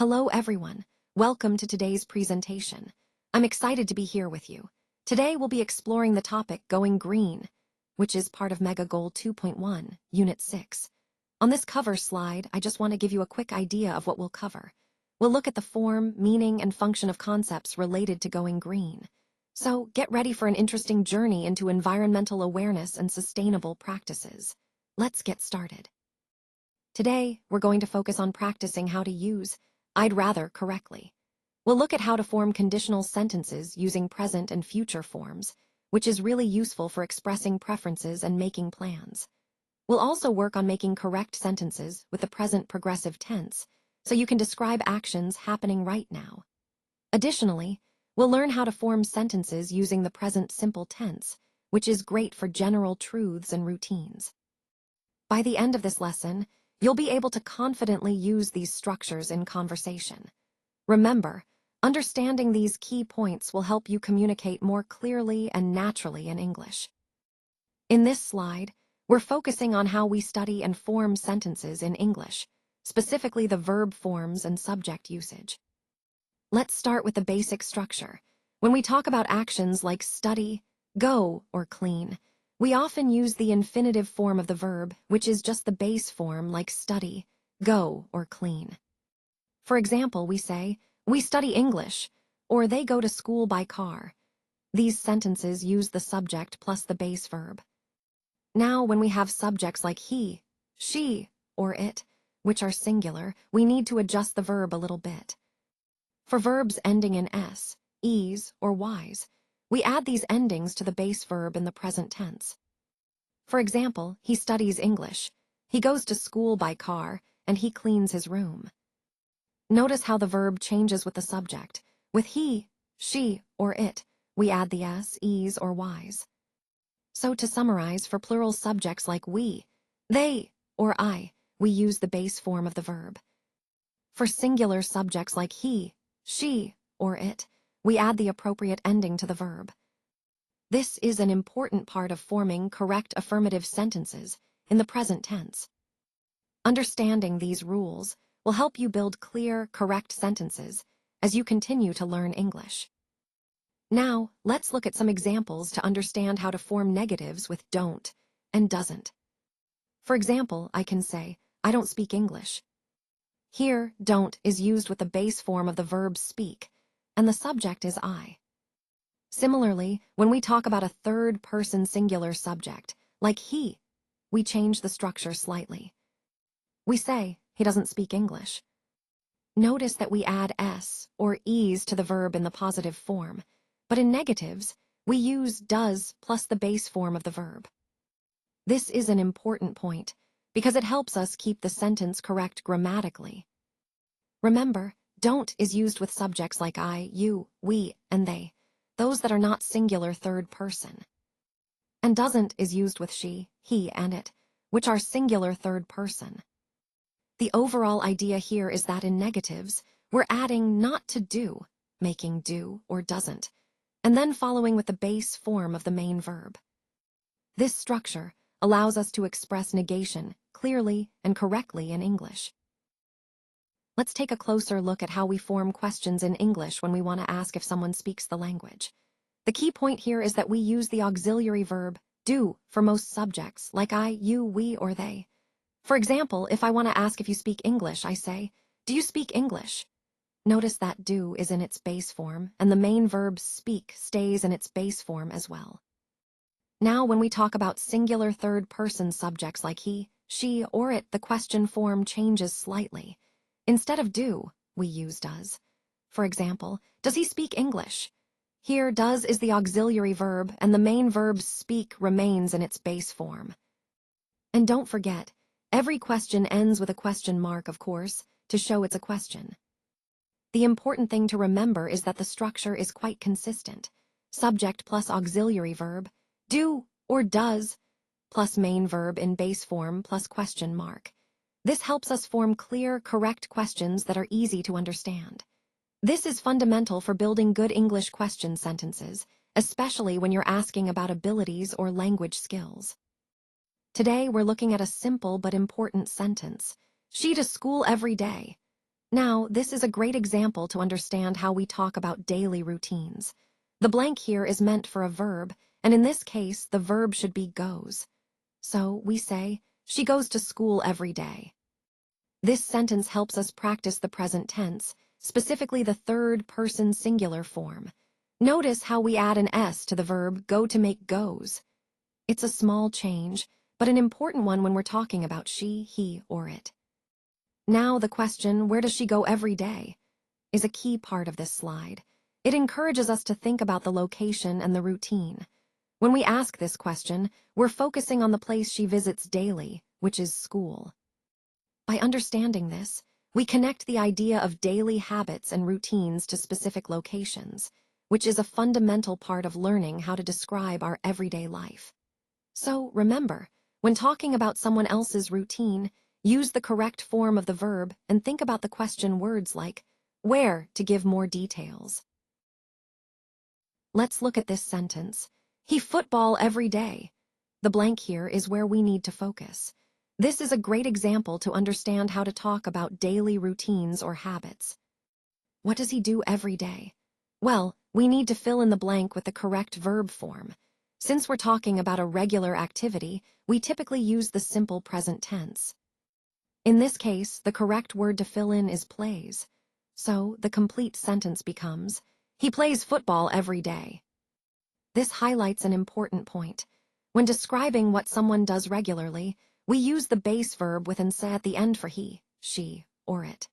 Hello everyone, welcome to today's presentation. I'm excited to be here with you. Today we'll be exploring the topic Going Green, which is part of Mega Goal 2.1, Unit 6. On this cover slide, I just want to give you a quick idea of what we'll cover. We'll look at the form, meaning, and function of concepts related to going green. So get ready for an interesting journey into environmental awareness and sustainable practices. Let's get started. Today, we're going to focus on practicing how to use I'd rather correctly. We'll look at how to form conditional sentences using present and future forms, which is really useful for expressing preferences and making plans. We'll also work on making correct sentences with the present progressive tense, so you can describe actions happening right now. Additionally, we'll learn how to form sentences using the present simple tense, which is great for general truths and routines. By the end of this lesson, you'll be able to confidently use these structures in conversation. Remember, understanding these key points will help you communicate more clearly and naturally in English. In this slide, we're focusing on how we study and form sentences in English, specifically the verb forms and subject usage. Let's start with the basic structure. When we talk about actions like study, go, or clean, we often use the infinitive form of the verb, which is just the base form like study, go, or clean. For example, we say, we study English, or they go to school by car. These sentences use the subject plus the base verb. Now, when we have subjects like he, she, or it, which are singular, we need to adjust the verb a little bit. For verbs ending in s, es, or ys, we add these endings to the base verb in the present tense. For example, he studies English, he goes to school by car, and he cleans his room. Notice how the verb changes with the subject. With he, she, or it, we add the s, es, or ys. So to summarize, for plural subjects like we, they, or I, we use the base form of the verb. For singular subjects like he, she, or it, we add the appropriate ending to the verb. This is an important part of forming correct affirmative sentences in the present tense. Understanding these rules will help you build clear, correct sentences as you continue to learn English. Now, let's look at some examples to understand how to form negatives with don't and doesn't. For example, I can say, I don't speak English. Here, don't is used with the base form of the verb speak, and the subject is I. Similarly, when we talk about a third-person singular subject, like he, we change the structure slightly. We say, he doesn't speak English. Notice that we add s or es to the verb in the positive form, but in negatives, we use does plus the base form of the verb. This is an important point, because it helps us keep the sentence correct grammatically. Remember, don't is used with subjects like I, you, we, and they, those that are not singular third person. And doesn't is used with she, he, and it, which are singular third person. The overall idea here is that in negatives, we're adding not to do, making do or doesn't, and then following with the base form of the main verb. This structure allows us to express negation clearly and correctly in English. Let's take a closer look at how we form questions in English when we want to ask if someone speaks the language. The key point here is that we use the auxiliary verb do for most subjects, like I, you, we, or they. For example, if I want to ask if you speak English, I say, do you speak English? Notice that do is in its base form, and the main verb speak stays in its base form as well. Now, when we talk about singular third-person subjects like he, she, or it, the question form changes slightly. Instead of do, we use does. For example, does he speak English? Here, does is the auxiliary verb, and the main verb speak remains in its base form. And don't forget, every question ends with a question mark, of course, to show it's a question. The important thing to remember is that the structure is quite consistent. Subject plus auxiliary verb, do or does, plus main verb in base form plus question mark. This helps us form clear, correct questions that are easy to understand. This is fundamental for building good English question sentences, especially when you're asking about abilities or language skills. Today, we're looking at a simple but important sentence. She to school every day. Now, this is a great example to understand how we talk about daily routines. The blank here is meant for a verb, and in this case, the verb should be goes. So we say, she goes to school every day. This sentence helps us practice the present tense, specifically the third person singular form. Notice how we add an S to the verb go to make goes. It's a small change, but an important one when we're talking about she, he, or it. Now the question, where does she go every day, is a key part of this slide. It encourages us to think about the location and the routine. When we ask this question, we're focusing on the place she visits daily, which is school. By understanding this, we connect the idea of daily habits and routines to specific locations, which is a fundamental part of learning how to describe our everyday life. So remember, when talking about someone else's routine, use the correct form of the verb and think about the question words like where to give more details. Let's look at this sentence. He football every day. The blank here is where we need to focus. This is a great example to understand how to talk about daily routines or habits. What does he do every day? Well, we need to fill in the blank with the correct verb form. Since we're talking about a regular activity, we typically use the simple present tense. In this case, the correct word to fill in is plays. So the complete sentence becomes, he plays football every day. This highlights an important point. When describing what someone does regularly, we use the base verb with an "se" at the end for he, she, or it.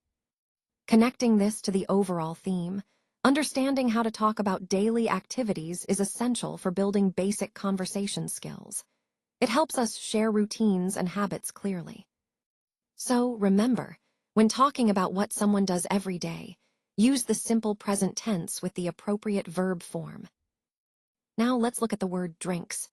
Connecting this to the overall theme, understanding how to talk about daily activities is essential for building basic conversation skills. It helps us share routines and habits clearly. So remember, when talking about what someone does every day, use the simple present tense with the appropriate verb form. Now let's look at the word drinks.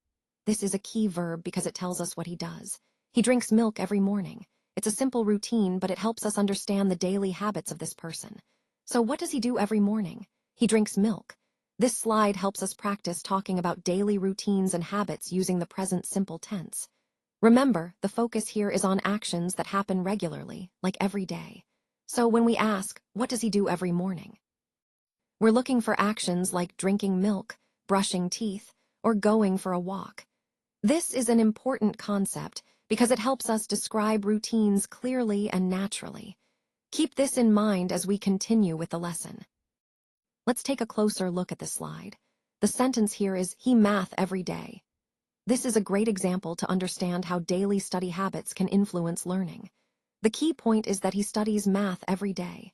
This is a key verb because it tells us what he does. He drinks milk every morning. It's a simple routine, but it helps us understand the daily habits of this person. So what does he do every morning? He drinks milk. This slide helps us practice talking about daily routines and habits using the present simple tense. Remember, the focus here is on actions that happen regularly, like every day. So when we ask, what does he do every morning? We're looking for actions like drinking milk, brushing teeth, or going for a walk. This is an important concept because it helps us describe routines clearly and naturally. Keep this in mind as we continue with the lesson. Let's take a closer look at the slide. The sentence here is, he math every day. This is a great example to understand how daily study habits can influence learning. The key point is that he studies math every day.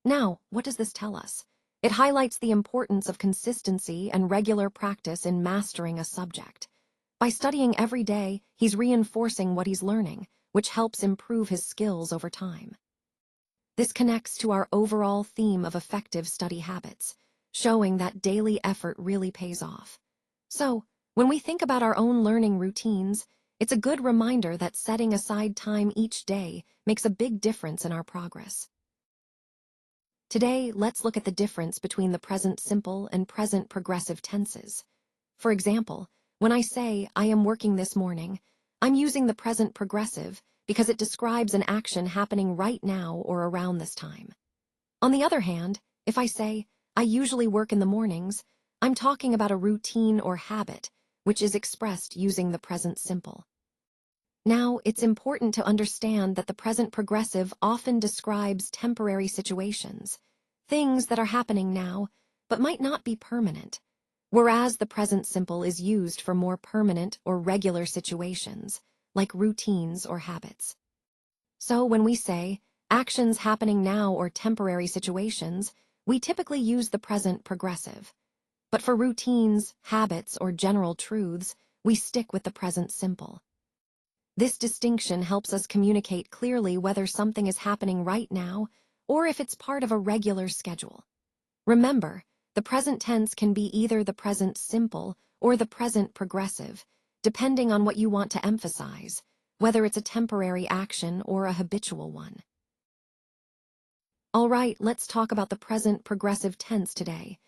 Now, what does this tell us? It highlights the importance of consistency and regular practice in mastering a subject. By studying every day, he's reinforcing what he's learning, which helps improve his skills over time. This connects to our overall theme of effective study habits, showing that daily effort really pays off. So, when we think about our own learning routines, it's a good reminder that setting aside time each day makes a big difference in our progress. Today, let's look at the difference between the present simple and present progressive tenses. For example, when I say, I am working this morning, I'm using the present progressive because it describes an action happening right now or around this time. On the other hand, if I say, I usually work in the mornings, I'm talking about a routine or habit, which is expressed using the present simple. Now, it's important to understand that the present progressive often describes temporary situations, things that are happening now, but might not be permanent, whereas the present simple is used for more permanent or regular situations, like routines or habits. So when we say, actions happening now or temporary situations, we typically use the present progressive. But for routines, habits, or general truths, we stick with the present simple. This distinction helps us communicate clearly whether something is happening right now or if it's part of a regular schedule. Remember, the present tense can be either the present simple or the present progressive, depending on what you want to emphasize, whether it's a temporary action or a habitual one. All right, let's talk about the present progressive tense today.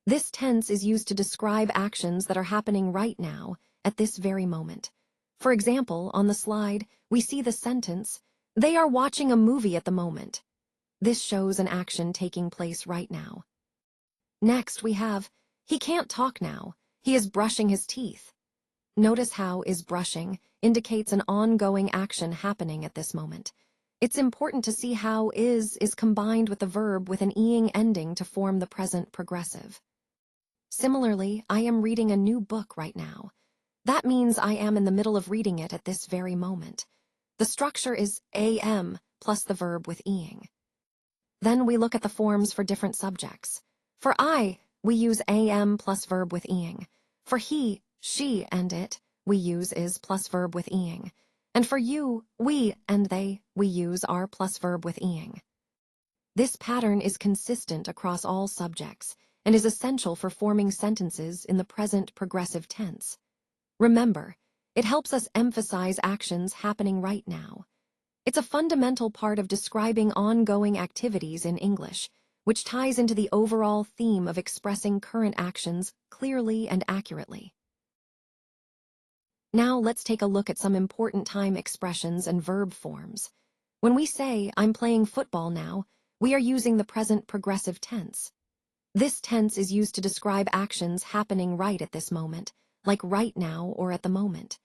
This tense is used to describe actions that are happening right now, at this very moment. For example, on the slide, we see the sentence, they are watching a movie at the moment. This shows an action taking place right now. Next, we have, he can't talk now. He is brushing his teeth. Notice how is brushing indicates an ongoing action happening at this moment. It's important to see how is combined with the verb with an ing ending to form the present progressive. Similarly, I am reading a new book right now. That means I am in the middle of reading it at this very moment. The structure is am plus the verb with ing. Then we look at the forms for different subjects. For I, we use am plus verb with ing. For he, she, and it, we use is plus verb with ing. And for you, we, and they, we use are plus verb with ing. This pattern is consistent across all subjects and is essential for forming sentences in the present progressive tense. Remember, it helps us emphasize actions happening right now. It's a fundamental part of describing ongoing activities in English, which ties into the overall theme of expressing current actions clearly and accurately. Now let's take a look at some important time expressions and verb forms. When we say, I'm playing football now, we are using the present progressive tense. This tense is used to describe actions happening right at this moment, like right now or at the moment.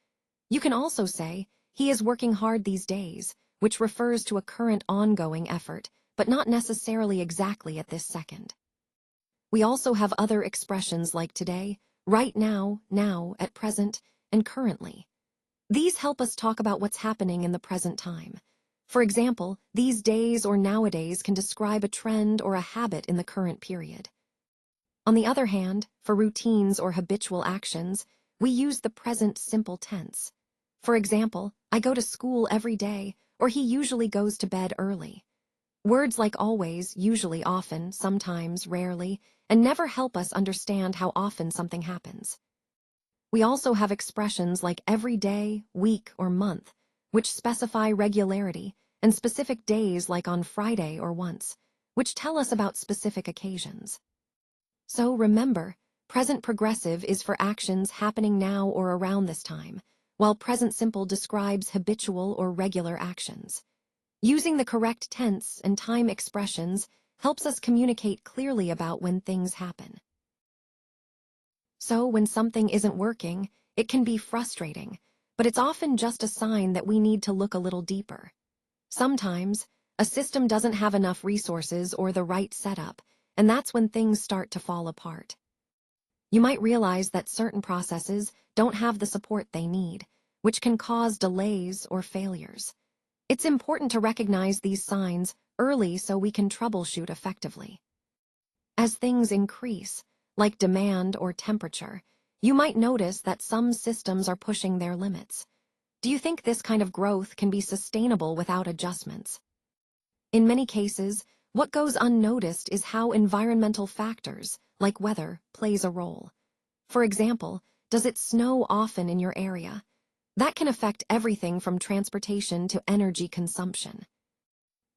You can also say, he is working hard these days, which refers to a current ongoing effort, but not necessarily exactly at this second. We also have other expressions like today, right now, now, at present, and currently. These help us talk about what's happening in the present time. For example, these days or nowadays can describe a trend or a habit in the current period. On the other hand, for routines or habitual actions, we use the present simple tense. For example, I go to school every day, or he usually goes to bed early. Words like always, usually, often, sometimes, rarely, and never help us understand how often something happens. We also have expressions like every day, week, or month, which specify regularity, and specific days like on Friday or once, which tell us about specific occasions. So remember, present progressive is for actions happening now or around this time, while present simple describes habitual or regular actions. Using the correct tense and time expressions helps us communicate clearly about when things happen. So when something isn't working, it can be frustrating, but it's often just a sign that we need to look a little deeper. Sometimes, a system doesn't have enough resources or the right setup, and that's when things start to fall apart. You might realize that certain processes don't have the support they need, which can cause delays or failures. It's important to recognize these signs early so we can troubleshoot effectively. As things increase, like demand or temperature, you might notice that some systems are pushing their limits. Do you think this kind of growth can be sustainable without adjustments? In many cases, what goes unnoticed is how environmental factors, like weather, plays a role. For example, does it snow often in your area? That can affect everything from transportation to energy consumption.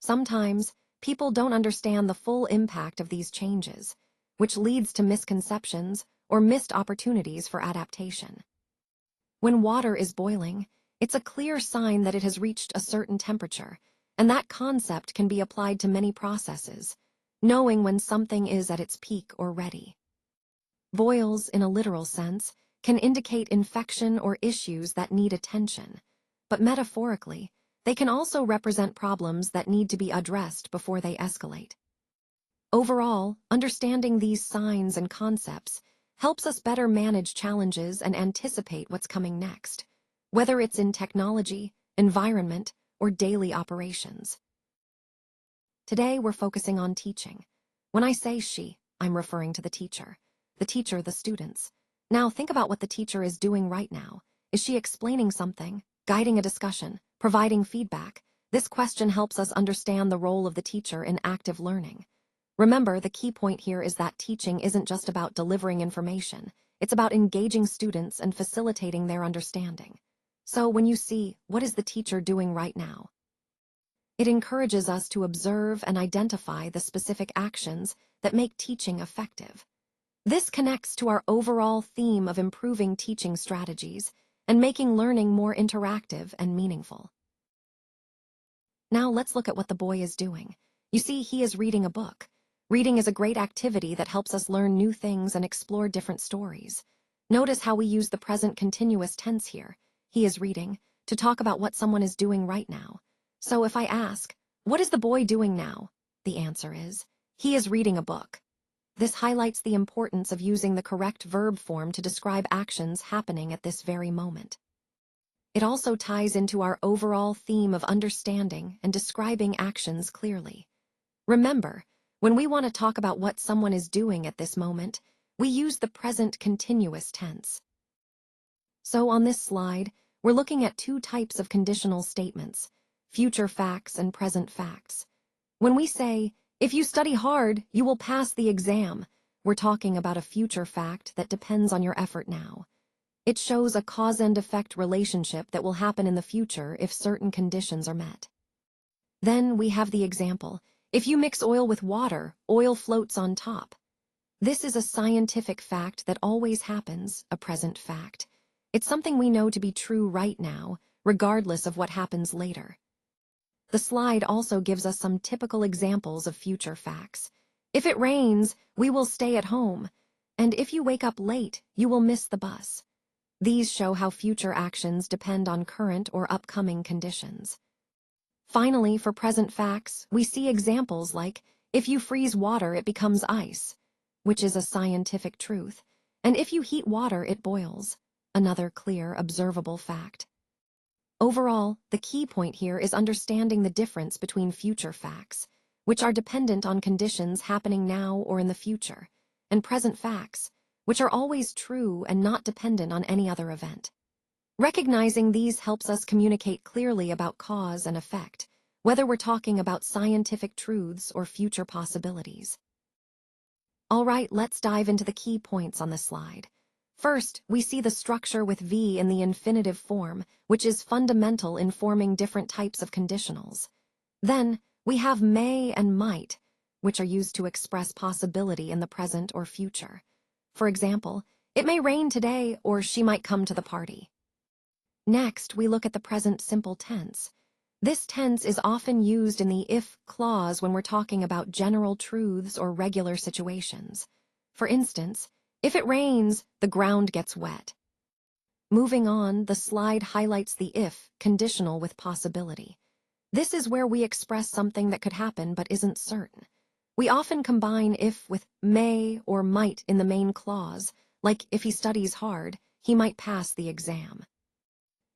Sometimes, people don't understand the full impact of these changes, which leads to misconceptions or missed opportunities for adaptation. When water is boiling, it's a clear sign that it has reached a certain temperature, and that concept can be applied to many processes, knowing when something is at its peak or ready. Boils, in a literal sense, can indicate infection or issues that need attention, but metaphorically, they can also represent problems that need to be addressed before they escalate. Overall, understanding these signs and concepts helps us better manage challenges and anticipate what's coming next, whether it's in technology, environment, or daily operations. Today, we're focusing on teaching. When I say she, I'm referring to the teacher, the students. Now think about what the teacher is doing right now. Is she explaining something, guiding a discussion, providing feedback? This question helps us understand the role of the teacher in active learning. Remember, the key point here is that teaching isn't just about delivering information. It's about engaging students and facilitating their understanding. So when you see, what is the teacher doing right now? It encourages us to observe and identify the specific actions that make teaching effective. This connects to our overall theme of improving teaching strategies and making learning more interactive and meaningful. Now let's look at what the boy is doing. You see, he is reading a book. Reading is a great activity that helps us learn new things and explore different stories. Notice how we use the present continuous tense here, he is reading, to talk about what someone is doing right now. So if I ask, what is the boy doing now? The answer is, he is reading a book. This highlights the importance of using the correct verb form to describe actions happening at this very moment. It also ties into our overall theme of understanding and describing actions clearly. Remember, when we want to talk about what someone is doing at this moment, we use the present continuous tense. So on this slide, we're looking at two types of conditional statements, future facts and present facts. When we say, if you study hard, you will pass the exam, we're talking about a future fact that depends on your effort now. It shows a cause and effect relationship that will happen in the future if certain conditions are met. Then we have the example, if you mix oil with water, oil floats on top. This is a scientific fact that always happens, a present fact. It's something we know to be true right now, regardless of what happens later. The slide also gives us some typical examples of future facts. If it rains, we will stay at home. And if you wake up late, you will miss the bus. These show how future actions depend on current or upcoming conditions. Finally, for present facts, we see examples like, if you freeze water, it becomes ice, which is a scientific truth, and if you heat water, it boils, another clear, observable fact. Overall, the key point here is understanding the difference between future facts, which are dependent on conditions happening now or in the future, and present facts, which are always true and not dependent on any other event. Recognizing these helps us communicate clearly about cause and effect, whether we're talking about scientific truths or future possibilities. All right, let's dive into the key points on the slide. First, we see the structure with V in the infinitive form, which is fundamental in forming different types of conditionals. Then, we have may and might, which are used to express possibility in the present or future. For example, it may rain today, or she might come to the party. Next, we look at the present simple tense. This tense is often used in the if clause when we're talking about general truths or regular situations. For instance, if it rains, the ground gets wet. Moving on, the slide highlights the if conditional with possibility. This is where we express something that could happen but isn't certain. We often combine if with may or might in the main clause, like if he studies hard, he might pass the exam.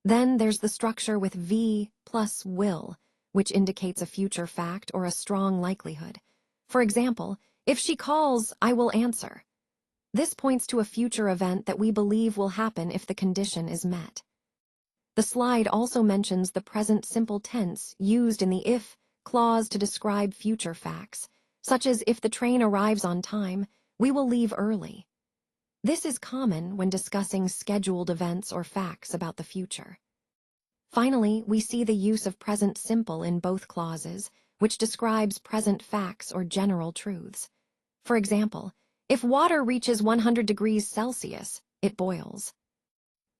Then there's the structure with V plus will, which indicates a future fact or a strong likelihood. For example, if she calls, I will answer. This points to a future event that we believe will happen if the condition is met. The slide also mentions the present simple tense used in the if clause to describe future facts, such as if the train arrives on time, we will leave early. This is common when discussing scheduled events or facts about the future. Finally, we see the use of present simple in both clauses, which describes present facts or general truths. For example, if water reaches 100 degrees Celsius, it boils.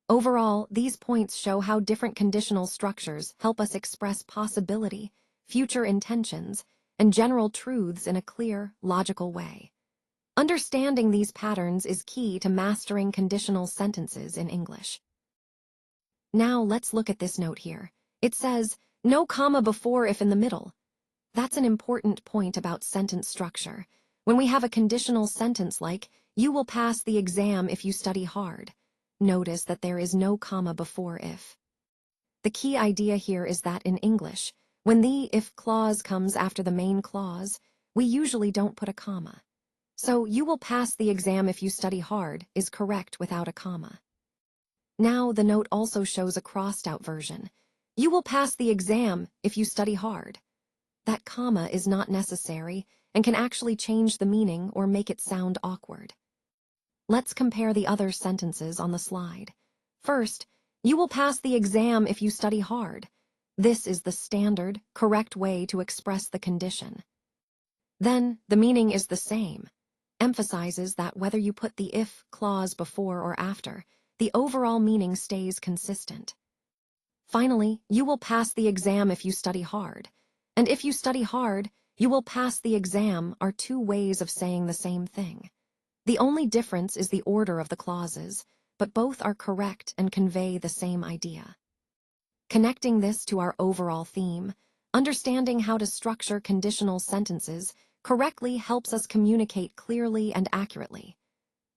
Overall, these points show how different conditional structures help us express possibility, future intentions, and general truths in a clear, logical way. Understanding these patterns is key to mastering conditional sentences in English. Now let's look at this note here. It says, no comma before if in the middle. That's an important point about sentence structure. When we have a conditional sentence like, you will pass the exam if you study hard, notice that there is no comma before if. The key idea here is that in English, when the if clause comes after the main clause, we usually don't put a comma. So, you will pass the exam if you study hard is correct without a comma. Now, the note also shows a crossed-out version. You will pass the exam if you study hard. That comma is not necessary and can actually change the meaning or make it sound awkward. Let's compare the other sentences on the slide. First, you will pass the exam if you study hard. This is the standard, correct way to express the condition. Then, the meaning is the same. Emphasizes that whether you put the if clause before or after, the overall meaning stays consistent. Finally, you will pass the exam if you study hard. And if you study hard, "You will pass the exam" are two ways of saying the same thing. The only difference is the order of the clauses, but both are correct and convey the same idea. Connecting this to our overall theme, understanding how to structure conditional sentences correctly helps us communicate clearly and accurately.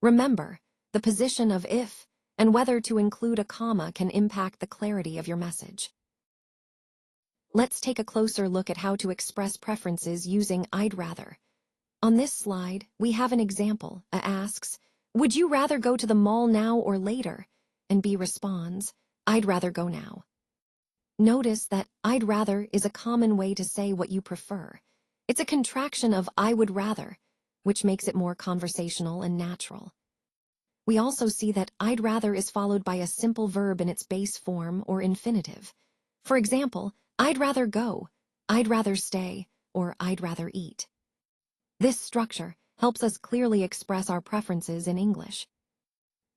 Remember, the position of if and whether to include a comma can impact the clarity of your message. Let's take a closer look at how to express preferences using I'd rather. On this slide, we have an example. A asks, "Would you rather go to the mall now or later?" And B responds, "I'd rather go now." Notice that I'd rather is a common way to say what you prefer. It's a contraction of I would rather, which makes it more conversational and natural. We also see that I'd rather is followed by a simple verb in its base form or infinitive. For example, I'd rather go, I'd rather stay, or I'd rather eat. This structure helps us clearly express our preferences in English.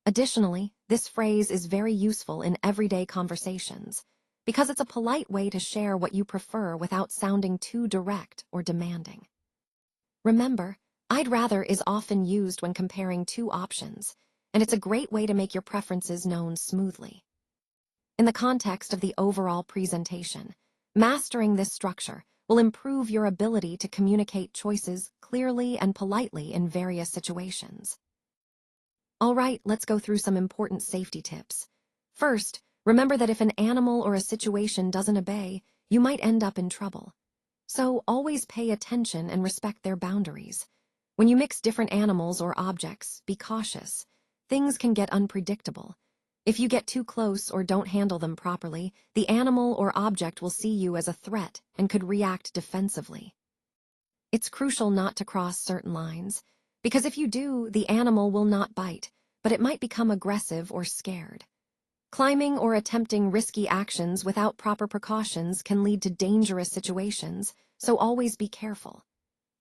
Additionally, this phrase is very useful in everyday conversations because it's a polite way to share what you prefer without sounding too direct or demanding. Remember, I'd rather is often used when comparing two options, and it's a great way to make your preferences known smoothly. In the context of the overall presentation, mastering this structure will improve your ability to communicate choices clearly and politely in various situations. All right, let's go through some important safety tips. First, remember that if an animal or a situation doesn't obey, you might end up in trouble. So always pay attention and respect their boundaries. When you mix different animals or objects, be cautious. Things can get unpredictable. If you get too close or don't handle them properly, the animal or object will see you as a threat and could react defensively. It's crucial not to cross certain lines, because if you do, the animal will not bite, but it might become aggressive or scared. Climbing or attempting risky actions without proper precautions can lead to dangerous situations, so always be careful.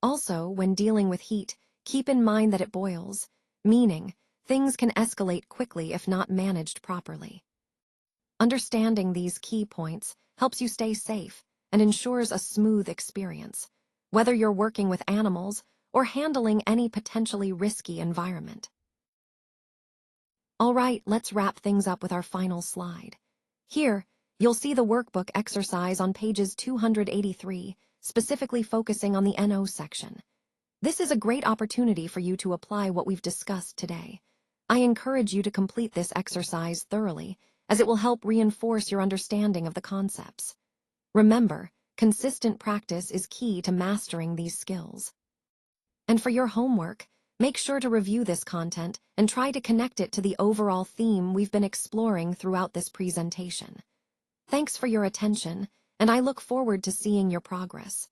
Also, when dealing with heat, keep in mind that it boils, meaning things can escalate quickly if not managed properly. Understanding these key points helps you stay safe and ensures a smooth experience, whether you're working with animals or handling any potentially risky environment. All right, let's wrap things up with our final slide. Here, you'll see the workbook exercise on pages 283, specifically focusing on the NO section. This is a great opportunity for you to apply what we've discussed today. I encourage you to complete this exercise thoroughly, as it will help reinforce your understanding of the concepts. Remember, consistent practice is key to mastering these skills. And for your homework, make sure to review this content and try to connect it to the overall theme we've been exploring throughout this presentation. Thanks for your attention, and I look forward to seeing your progress.